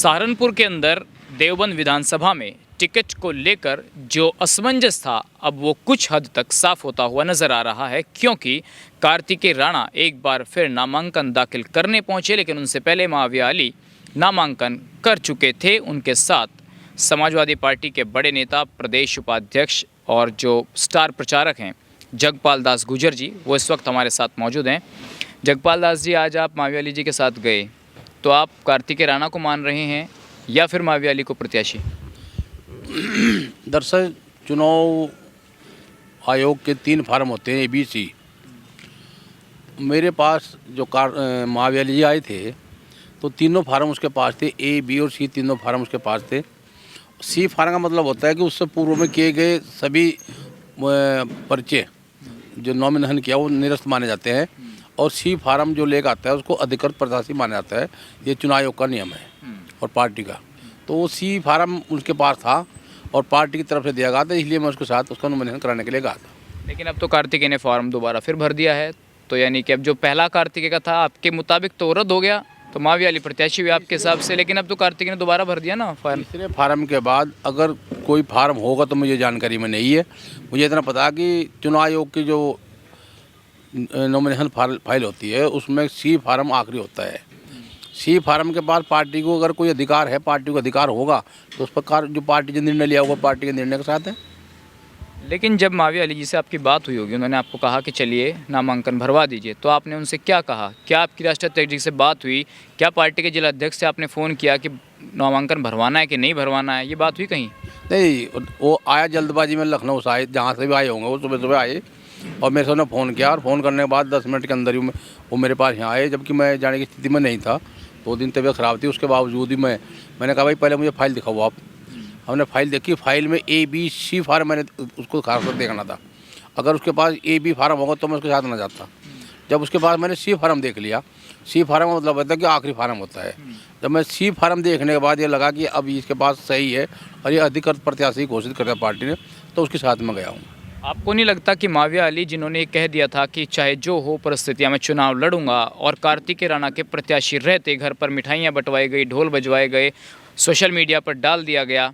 सहारनपुर के अंदर देवबंद विधानसभा में टिकट को लेकर जो असमंजस था अब वो कुछ हद तक साफ होता हुआ नजर आ रहा है, क्योंकि कार्तिकेय राणा एक बार फिर नामांकन दाखिल करने पहुंचे, लेकिन उनसे पहले माविया अली नामांकन कर चुके थे। उनके साथ समाजवादी पार्टी के बड़े नेता, प्रदेश उपाध्यक्ष और जो स्टार प्रचारक हैं जगपाल दास गुर्जर जी, वो इस वक्त हमारे साथ मौजूद हैं। जगपाल दास जी, आज आप माविया अली जी के साथ गए, तो आप कार्तिकेय राणा को मान रहे हैं या फिर माविया अली को प्रत्याशी? दरअसल चुनाव आयोग के 3 फार्म होते हैं, ABC। मेरे पास जो माविया अली जी आए थे तो तीनों फार्म उसके पास थे, A, B और C तीनों फार्म उसके पास थे। C फार्म का मतलब होता है कि उससे पूर्व में किए गए सभी पर्चे जो नॉमिनेशन किया वो निरस्त माने जाते हैं, और C फार्म जो लेकर आता है उसको अधिकृत प्रत्याशी माना जाता है। ये चुनाव आयोग का नियम है और पार्टी का। तो वो C फार्म उनके पास था और पार्टी की तरफ से दिया गया था, इसलिए मैं उसके साथ उसका नॉमिनेशन कराने के लिए गया था। लेकिन अब तो कार्तिकेय ने फॉर्म दोबारा फिर भर दिया है, तो यानी कि अब जो पहला कार्तिकेय का था आपके मुताबिक तो रद्द हो गया, तो माविया अली प्रत्याशी हुई आपके हिसाब से, लेकिन अब तो कार्तिकेय ने दोबारा भर दिया ना फॉर्म। तीसरे फार्म के बाद अगर कोई फार्म होगा तो मुझे जानकारी में नहीं है। मुझे इतना पता है कि चुनाव आयोग की जो नॉमिनेशन फाइल होती है उसमें C फार्म आखिरी होता है। C फार्म के बाद पार्टी को अगर कोई अधिकार है, पार्टी को अधिकार होगा तो उस प्रकार जो पार्टी जो निर्णय लिया होगा पार्टी के निर्णय के साथ है। लेकिन जब माविया अली जी से आपकी बात हुई होगी, उन्होंने आपको कहा कि चलिए नामांकन भरवा दीजिए, तो आपने उनसे क्या कहा? क्या आपकी राष्ट्रीय अध्यक्ष जी से बात हुई? क्या पार्टी के जिला अध्यक्ष से आपने फ़ोन किया कि नामांकन भरवाना है कि नहीं भरवाना है? ये बात हुई कहीं? नहीं, वो आया जल्दबाजी में, लखनऊ से आए, जहाँ से भी आए होंगे वो सुबह सुबह आए और मेरे से उन्होंने फ़ोन किया, और फ़ोन करने के बाद 10 मिनट के अंदर ही वो मेरे पास यहाँ आए, जबकि मैं जाने की स्थिति में नहीं था। 2 दिन तबीयत ख़राब थी, उसके बावजूद ही मैंने कहा भाई पहले मुझे फ़ाइल दिखाओ आप। हमने फ़ाइल देखी, फ़ाइल में A, B, C फार्म मैंने उसको खास कर देखना था। अगर उसके पास A, B फार्म होगा तो मैं उसके साथ ना जाता। जब उसके बाद मैंने C फार्म देख लिया, C फार्म का मतलब होता है कि आखिरी फार्म होता है। जब मैं C फार्म देखने के बाद ये लगा कि अब इसके पास सही है और ये अधिकृत प्रत्याशी घोषित कर दिया पार्टी ने, तो उसके साथ में गया हूँ। आपको नहीं लगता कि माविया अली, जिन्होंने कह दिया था कि चाहे जो हो परिस्थितियां मैं चुनाव लड़ूंगा, और कार्तिकेय राणा के प्रत्याशी रहते, घर पर मिठाइयां बंटवाई गई, ढोल बजवाए गए, सोशल मीडिया पर डाल दिया गया,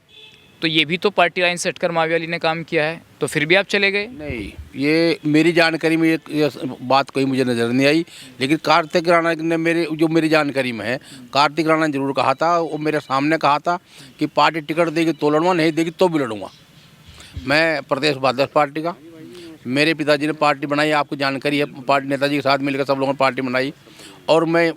तो ये भी तो पार्टी लाइन सेट कर माविया अली ने काम किया है, तो फिर भी आप चले गए? नहीं, ये मेरी जानकारी में ये बात कोई मुझे नज़र नहीं आई, लेकिन कार्तिक राणा ने मेरी जानकारी में है, कार्तिक राणा ने जरूर कहा था, वो मेरे सामने कहा था कि पार्टी टिकट देगी तो लड़ूंगा, नहीं देगी तो भी लड़ूंगा। मैं प्रदेश उपाध्यक्ष पार्टी का, मेरे पिताजी ने पार्टी बनाई, आपको जानकारी है, पार्टी नेताजी के साथ मिलकर सब लोगों ने पार्टी बनाई, और मैं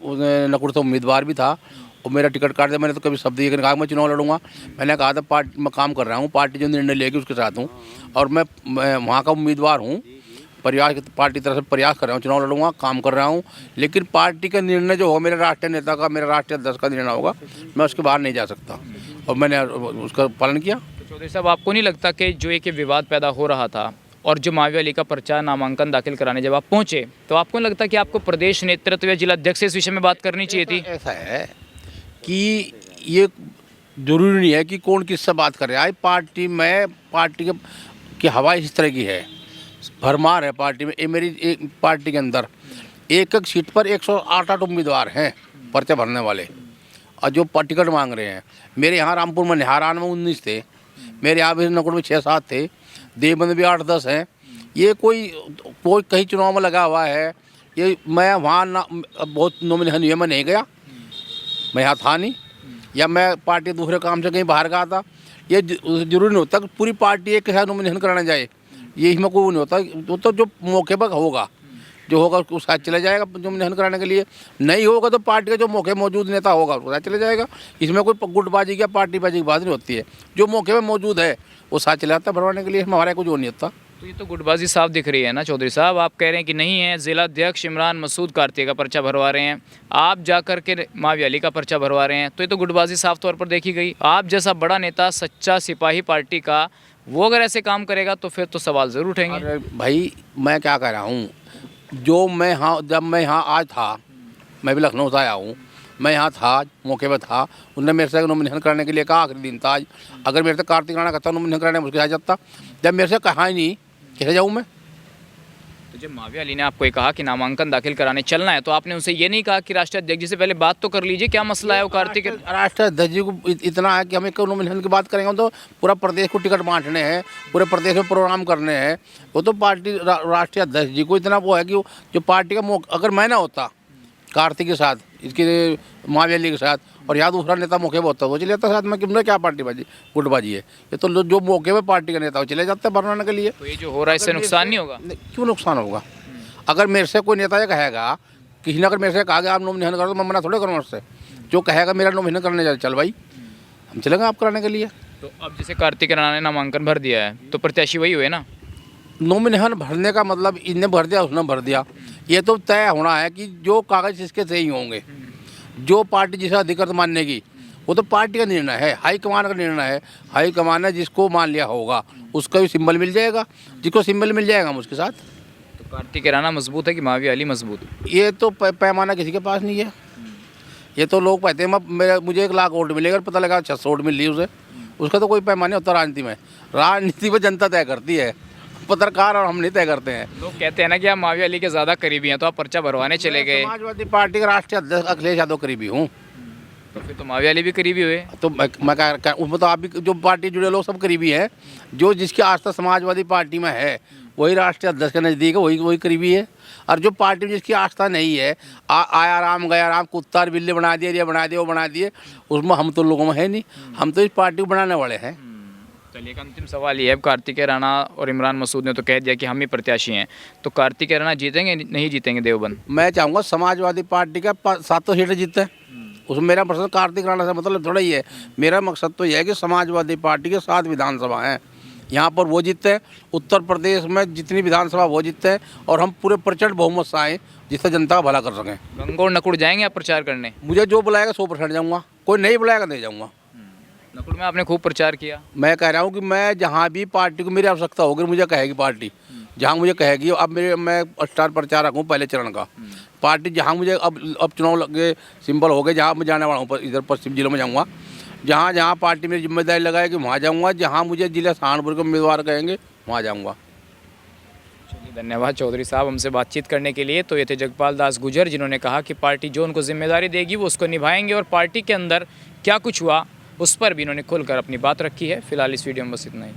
नकुड़ से उम्मीदवार भी था और मेरा टिकट काट दिया। मैंने तो कभी शब्द ये कहा मैं चुनाव लड़ूंगा, मैंने कहा था पार्टी में काम कर रहा हूँ, पार्टी जो निर्णय लेगी उसके साथ हूँ, और मैं वहाँ का उम्मीदवार हूँ, पार्टी तरफ से प्रयास कर रहा हूँ, चुनाव लड़ूंगा, काम कर रहा हूँ, लेकिन पार्टी का निर्णय जो होगा, मेरे राष्ट्रीय नेता का, मेरे राष्ट्रीय अध्यक्ष का निर्णय होगा, मैं उसके बाहर नहीं जा सकता, और मैंने उसका पालन किया। चौधरी साहब, आपको नहीं लगता कि जो एक विवाद पैदा हो रहा था और जो माविया अली का पर्चा नामांकन दाखिल कराने जब आप पहुंचे, तो आपको नहीं लगता कि आपको प्रदेश नेतृत्व या जिला अध्यक्ष से इस विषय में बात करनी चाहिए थी? ऐसा है कि ये जरूरी नहीं है कि कौन किससे बात कर रहा है। पार्टी में पार्टी की हवा इस तरह की है, भरमार है पार्टी में। मेरी पार्टी के अंदर एक सीट पर 108 उम्मीदवार हैं पर्चे भरने वाले, और जो टिकट मांग रहे हैं। मेरे यहाँ रामपुर में निहारान में 19 थे, मेरे यहाँ भी नकुड़ में 6-7 थे, देवबंद भी 8-10 हैं। ये कोई कहीं चुनाव में लगा हुआ है, ये मैं वहाँ बहुत नॉमिनेशन हुए, मैं नहीं गया, मैं यहाँ था नहीं, या मैं पार्टी दूसरे काम से कहीं बाहर गया था। ये जरूरी नहीं होता कि पूरी पार्टी एक के साथ नॉमिनेशन कराने जाए, ये इसमें कोई नहीं होता। वो तो जो मौके पर होगा, जो होगा उसके साथ चला जाएगा नॉमिनेशन कराने के लिए, नहीं होगा तो पार्टी का जो मौके मौजूद नेता होगा उसके साथ चले जाएगा। इसमें कोई गुटबाजी या पार्टीबाजी की बात नहीं होती है, जो मौके में मौजूद है वो साथ चला जाता है भरवाने के लिए, इसमें हमारा कुछ वो नहीं होता। तो ये तो गुटबाजी साफ दिख रही है ना चौधरी साहब, आप कह रहे हैं कि नहीं है, जिला अध्यक्ष इमरान मसूद कार्तिकेय का पर्चा भरवा रहे हैं, आप जाकर के माविया अली का पर्चा भरवा रहे हैं, तो ये तो गुटबाजी साफ तौर पर देखी गई। आप जैसा बड़ा नेता, सच्चा सिपाही पार्टी का, वो अगर ऐसे काम करेगा तो फिर तो सवाल ज़रूर उठेंगे। अरे भाई, मैं क्या कह रहा हूँ, जब मैं यहाँ आज था, मैं भी लखनऊ से आया हूँ, मैं यहाँ था, मौके पर था, उन्होंने मेरे से नॉमिनेशन करने के लिए कहा, आखिरी दिन था आज। अगर मेरे से कार्तिक राणा कहता नॉमिनेशन कराने, मुझके साथ जाता। जब मेरे से कहा ही नहीं, कैसे जाऊँ मैं? जब माविया अली ने आपको ये कहा कि नामांकन दाखिल कराने चलना है, तो आपने उनसे ये नहीं कहा कि राष्ट्रीय अध्यक्ष जी से पहले बात तो कर लीजिए, क्या मसला है वो कार्तिक? राष्ट्रीय अध्यक्ष जी को इतना है कि हमें नॉमिनेशन की बात करेंगे तो पूरा प्रदेश को टिकट बांटने हैं, पूरे प्रदेश में प्रोग्राम करने हैं। वो तो पार्टी राष्ट्रीय अध्यक्ष जी को इतना वो है कि जो पार्टी का अगर मैं ना होता कार्तिक के साथ, इसके माविया अली के साथ, और यहाँ दूसरा नेता मौके पर होता वो चले जाता साथ में, कि क्या पार्टीबाजी गुटबाजी है। ये तो जो मौके पर पार्टी का नेता वो चले जाते हैं बनाने के लिए। तो ये जो हो रहा है इससे नुकसान नहीं होगा? क्यों नुकसान होगा? अगर मेरे से कोई नेता ये कहेगा, किसी ने अगर मेरे से कहा कि आप नॉमिनेशन करो, तो मैं मना थोड़े करूँगा उससे। जो कहेगा मेरा नॉमिनेशन करने जा, चल भाई हम चलेंगे आप कराने के लिए। तो अब जैसे कार्तिक राणा ने नामांकन भर दिया है, तो प्रत्याशी वही हुए ना? नॉमिनेशन भरने का मतलब इनने भर दिया उसने भर दिया, ये तो तय होना है कि जो कागज इसके सही होंगे, जो पार्टी जिसे अधिकृत मानेगी, वो तो पार्टी का निर्णय है, हाईकमान का निर्णय है। हाईकमान ने जिसको मान लिया होगा उसका भी सिंबल मिल जाएगा, जिसको सिंबल मिल जाएगा हम उसके साथ। तो कार्तिक राणा मजबूत है कि माविया अली मजबूत? ये तो पैमाना किसी के पास नहीं है। ये तो लोग कहते हैं मुझे 1 लाख वोट मिलेगा, पता लगा 600 वोट मिल ली उसे, उसका तो कोई पैमाना नहीं होता राजनीति में। राजनीति में जनता तय करती है, पत्रकार और हम नहीं तय करते हैं। लोग कहते हैं ना कि आप माविया अली के ज़्यादा करीबी हैं, तो आप पर्चा भरवाने चले गए। समाजवादी पार्टी के राष्ट्रीय अध्यक्ष अखिलेश यादव करीबी हूँ। तो फिर तो माविया अली भी करीबी हुए। तो मैं उसमें तो आप भी जो पार्टी जुड़े लोग सब करीबी हैं। जो जिसकी आस्था समाजवादी पार्टी में है वही राष्ट्रीय अध्यक्ष के नज़दीक है, वही करीबी है। और जो पार्टी में जिसकी आस्था नहीं है, आया राम गया राम, कुत्ता और बिल्ली बना दिए, ये बना दिए वो बना दिए, उसमें हम तो लोगों में है नहीं। हम तो इस पार्टी को बनाने वाले हैं। चलिए, एक अंतिम सवाल ये है, कार्तिक राणा और इमरान मसूद ने तो कह दिया कि हम ही प्रत्याशी हैं, तो कार्तिक राणा जीतेंगे नहीं जीतेंगे देवबंद? मैं चाहूँगा समाजवादी पार्टी का 7 सीटें जीते। उसमें मेरा मकसद कार्तिक राणा से मतलब थोड़ा ही है। मेरा मकसद तो यह है कि समाजवादी पार्टी के 7 विधानसभा हैं, यहाँ पर वो जीतते हैं। उत्तर प्रदेश में जितनी विधानसभा वो जीतते हैं, और हम पूरे प्रचंड बहुमत से आए जिससे जनता का भला कर सकें। गंगोर नकुड़ जाएंगे आप प्रचार करने? मुझे जो बुलाएगा 100% जाऊँगा, कोई नहीं बुलाएगा नहीं जाऊँगा। नकुड़ में आपने खूब प्रचार किया। मैं कह रहा हूँ कि मैं जहाँ भी पार्टी को मेरी आवश्यकता होगी, मुझे कहेगी पार्टी, जहाँ मुझे कहेगी। अब मैं स्टार प्रचारक हूँ पहले चरण का। पार्टी जहाँ मुझे अब चुनाव लगे, सिंबल हो गए, जहाँ मैं जाने वाला हूँ इधर पश्चिम जिलों में जाऊँगा, जहाँ जहाँ पार्टी मेरी जिम्मेदारी लगाएगी वहाँ जाऊँगा, जहाँ मुझे जिला सहारनपुर के उम्मीदवार कहेंगे वहाँ जाऊँगा। चलिए, धन्यवाद चौधरी साहब हमसे बातचीत करने के लिए। तो ये थे जगपाल दास गुर्जर, जिन्होंने कहा कि पार्टी जो उनको जिम्मेदारी देगी वो उसको निभाएंगे, और पार्टी के अंदर क्या कुछ हुआ उस पर भी इन्होंने खुलकर अपनी बात रखी है। फिलहाल इस वीडियो में बस इतना ही।